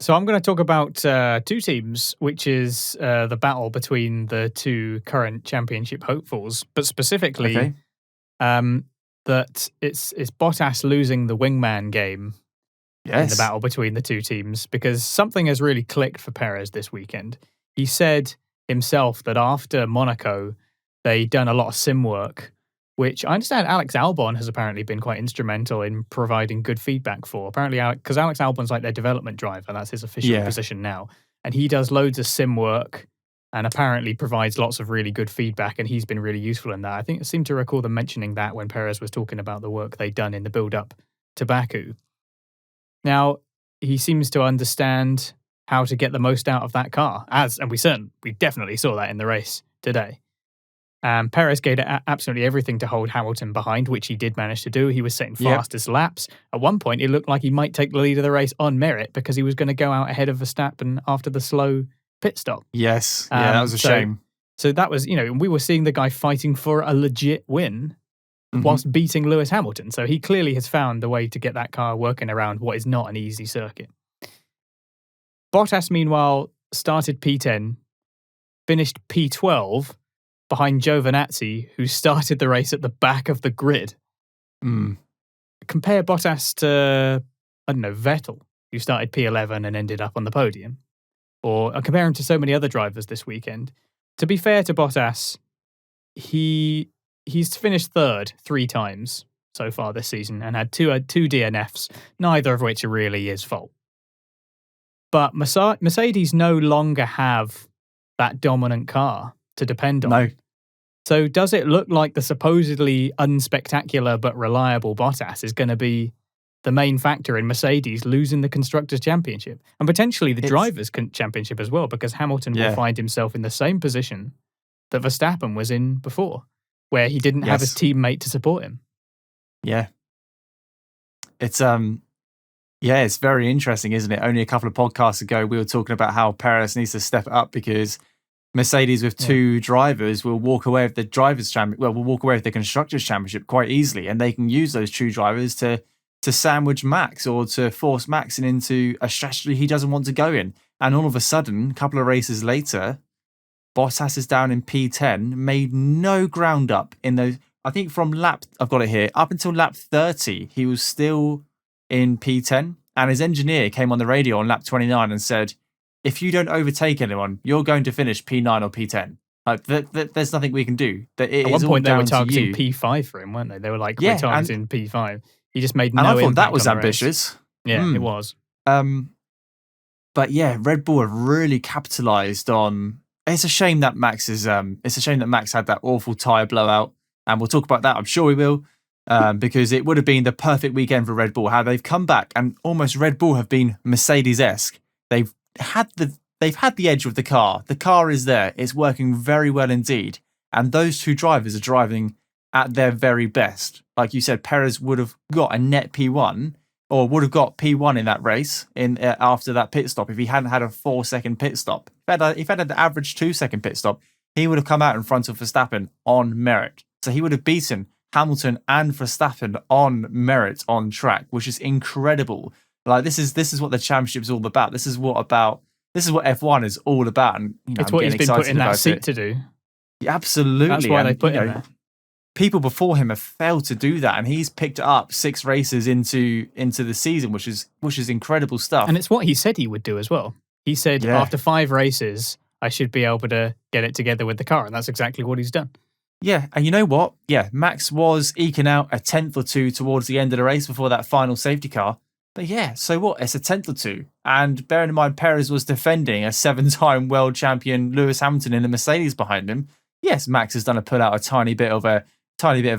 So I'm going to talk about two teams, which is the battle between the two current championship hopefuls, but specifically that it's Bottas losing the wingman game in the battle between the two teams, because something has really clicked for Perez this weekend. He said himself that after Monaco, they'd done a lot of sim work, which I understand Alex Albon has apparently been quite instrumental in providing good feedback for. Apparently, because Alex Albon's like their development driver, that's his official position now. And he does loads of sim work and apparently provides lots of really good feedback, and he's been really useful in that. I seem to recall them mentioning that when Perez was talking about the work they'd done in the build-up to Baku. Now, he seems to understand how to get the most out of that car, and we definitely saw that in the race today. Perez gave absolutely everything to hold Hamilton behind, which he did manage to do. He was setting fastest laps. At one point, it looked like he might take the lead of the race on merit because he was going to go out ahead of Verstappen after the slow pit stop. Yes, that was a shame. So that was, we were seeing the guy fighting for a legit win whilst beating Lewis Hamilton. So he clearly has found the way to get that car working around what is not an easy circuit. Bottas, meanwhile, started P10, finished P12, behind Giovinazzi, who started the race at the back of the grid. Compare Bottas to, Vettel, who started P11 and ended up on the podium. Or compare him to so many other drivers this weekend. To be fair to Bottas, he's finished third 3 times so far this season and had two DNFs, neither of which are really his fault. But Mercedes no longer have that dominant car to depend on. No. So does it look like the supposedly unspectacular but reliable Bottas is going to be the main factor in Mercedes losing the Constructors' Championship and potentially the Drivers' Championship as well, because Hamilton will find himself in the same position that Verstappen was in before, where he didn't have his teammate to support him. Yeah. It's very interesting, isn't it? Only a couple of podcasts ago, we were talking about how Perez needs to step it up because Mercedes with 2 drivers will walk away with the will walk away with the Constructors' Championship quite easily, and they can use those 2 drivers to sandwich Max or to force Max into a strategy he doesn't want to go in. And all of a sudden, a couple of races later, Bottas is down in P10, made no ground up in those. I think from I've got it here, up until lap 30, he was still in P10. And his engineer came on the radio on lap 29 and said, if you don't overtake anyone, you're going to finish P9 or P10. There's nothing we can do. At one point, they were targeting P5 for him, weren't they? They were like, we're targeting P5. He just made no impact. And I thought that was ambitious. Yeah, it was. But yeah, Red Bull have really capitalised on. It's a shame that Max had that awful tyre blowout, and we'll talk about that. I'm sure we will, because it would have been the perfect weekend for Red Bull. How they've come back and almost Red Bull have been Mercedes-esque. They've had the edge with the car. The car is there. It's working very well indeed. And those 2 drivers are driving at their very best. Like you said, Perez would have got a net P1 or would have got P1 in that race after that pit stop if he hadn't had a 4-second pit stop. If he had an average 2-second pit stop, he would have come out in front of Verstappen on merit. So he would have beaten Hamilton and Verstappen on merit on track, which is incredible. Like this is what the championship is all about. This is what F1 is all about. And it's what he's been put in that seat to do. Yeah, absolutely. That's why they put him there. People before him have failed to do that, and he's picked up 6 races into the season, which is incredible stuff. And it's what he said he would do as well. He said after 5 races, I should be able to get it together with the car, and that's exactly what he's done. Yeah, and you know what? Yeah, Max was eking out a 10th or 2 towards the end of the race before that final safety car. But yeah, so what? It's a 10th or 2. And bearing in mind, Perez was defending a 7-time world champion Lewis Hamilton in the Mercedes behind him. Yes, Max has done a pull out a tiny bit of a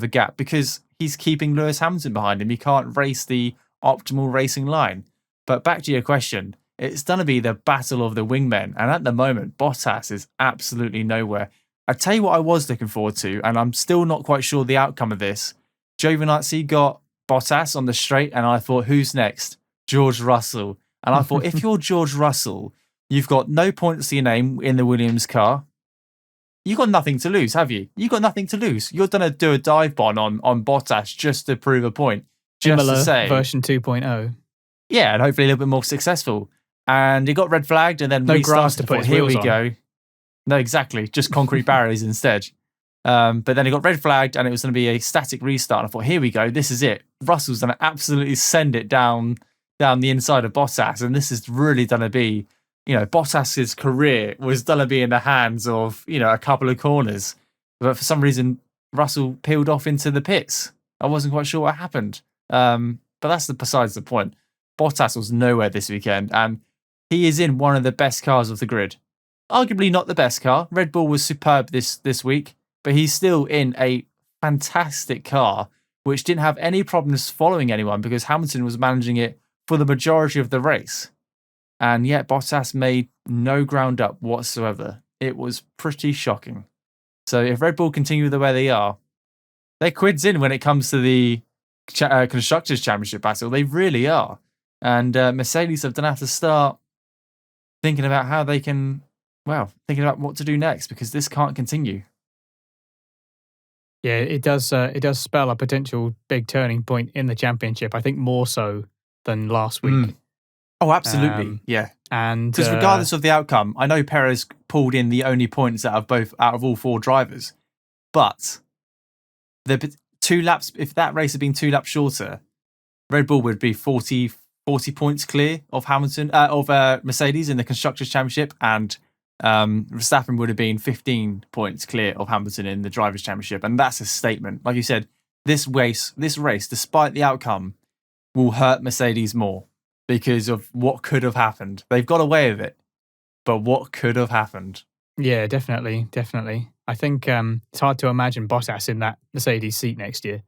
gap because he's keeping Lewis Hamilton behind him. He can't race the optimal racing line. But back to your question, it's going to be the battle of the wingmen. And at the moment, Bottas is absolutely nowhere. I tell you what I was looking forward to, and I'm still not quite sure the outcome of this. Giovinazzi got Bottas on the straight, and I thought, who's next? George Russell. And I thought, if you're George Russell, you've got no points to your name in the Williams car. You've got nothing to lose, have you? You've got nothing to lose. You're going to do a dive bomb on Bottas just to prove a point. Just Similar to say, version 2.0. Yeah, and hopefully a little bit more successful. and he got red flagged and then no grass restarted. to put his Here wheels we on. go. No, exactly. Just concrete barriers instead. But then he got red flagged and it was going to be a static restart. And I thought, here we go. This is it. Russell's going to absolutely send it down the inside of Bottas. And this is really going to be, Bottas's career was going to be in the hands of, a couple of corners. But for some reason, Russell peeled off into the pits. I wasn't quite sure what happened. But that's besides the point. Bottas was nowhere this weekend. And he is in one of the best cars of the grid. Arguably not the best car. Red Bull was superb this week, but he's still in a fantastic car, which didn't have any problems following anyone because Hamilton was managing it for the majority of the race. And yet Bottas made no ground up whatsoever. It was pretty shocking. So if Red Bull continue the way they are, they're quids in when it comes to the Constructors Championship battle. They really are. And Mercedes have going to have to start thinking about how they can, thinking about what to do next because this can't continue. Yeah, it does spell a potential big turning point in the championship. I think more so than last week. Oh, absolutely. Yeah. And because regardless of the outcome, I know Perez pulled in the only points out of all four drivers. But the 2 laps, if that race had been 2 laps shorter, Red Bull would be 40 points clear of Mercedes in the Constructors Championship, and Verstappen would have been 15 points clear of Hamilton in the Drivers' Championship. And that's a statement. Like you said, this race, despite the outcome, will hurt Mercedes more because of what could have happened. They've got away with it, but what could have happened? Yeah, definitely. I think it's hard to imagine Bottas in that Mercedes seat next year.